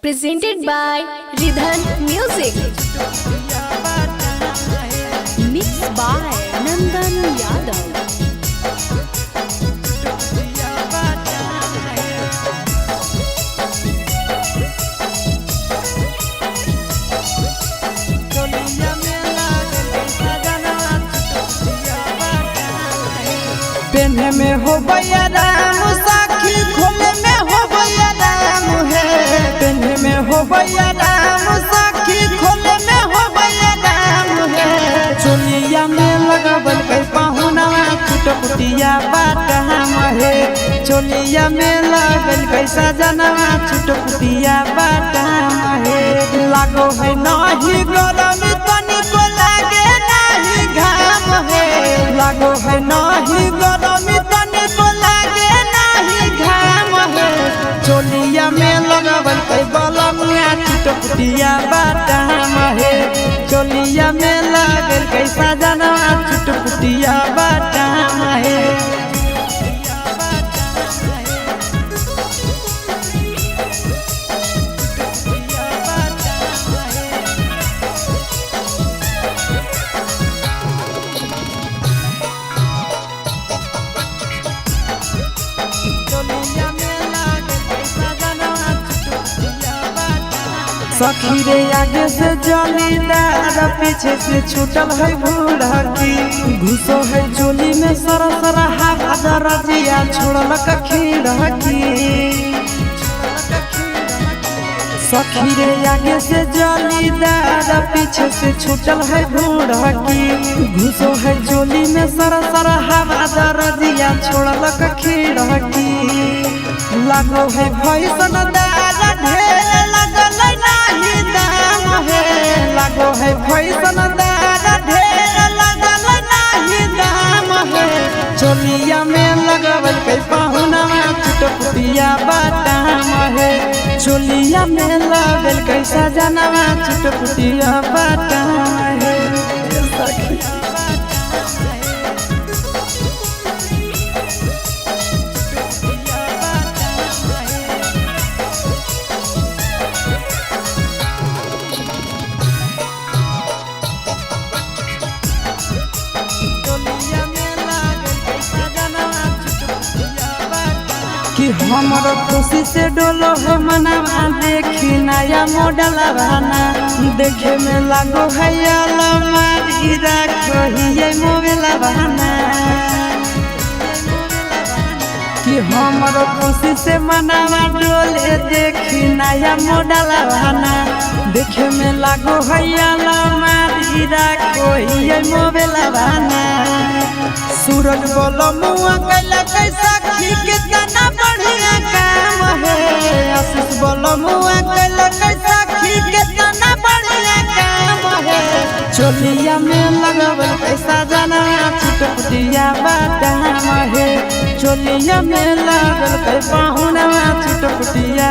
Presented by Ridhan Music. Mixed by Nandan Yadav. पेन्हे में हो भैया राम साखी खोले में हो भैया राम है। पेन्हे में हो भैया राम साखी खोले में हो भैया राम है। चोलिया में लगावल कई पाहुना छुटपुटिया बात हम है। चोलिया में लगल कई सजनवा छुटपुटिया बात हम है। लागो है नहीं गरम तनिको लागे नहीं घाम है। लागो है नहीं गरम तनिको लागे नहीं घाम है। चोलिया में लगावल कई बलमिया छुटपुटिया बात हम है। चोलिया में लगल कई सजनवा छुटपुटिया बात हम है। सखी रे आगे से जलीदार पीछे से छूटल है भूरकी। घुसो है चोली में सरा सरा हवा दरजिया छोड़ल खीरकी। सखी रे आगे से जलीदार पीछे से छूटल है भूरकी। घुसो है चोली में सरा सरा हवा दरजिया छोड़ल खीरकी। लागो है भैसन दार ढेर लगल नहीं दाम है। लागो है भैसन दार ढेर लगल नहीं दाम है। चोलिया में लगावल कई पाहुना छुटपुटिया बाटाम है। चोलिया में लगल कई सजनवा छुटपुटिया बाटाम है। कि हमर खुशी से डोलो है मनवा देखी नया मॉडल बना। देखे में लागो है अलमारी रखो ही मोबाइल बना। कि हमर खुशी से मनवा डोले देखी नया मॉडल बना। देखे में लागो है अलमारी रखो ही मोबाइल बना। सूरज बोलो मुआ कैला कैसा खी कितना बढ़िया काम है। आशीष बोलो मुआ कैला कैसा खी कितना बढ़िया काम है। चोलिया में लगावल कैसा जाना छुटपुटिया बाटाम है। चोलिया में लगल कई पाहुना छुटपुटिया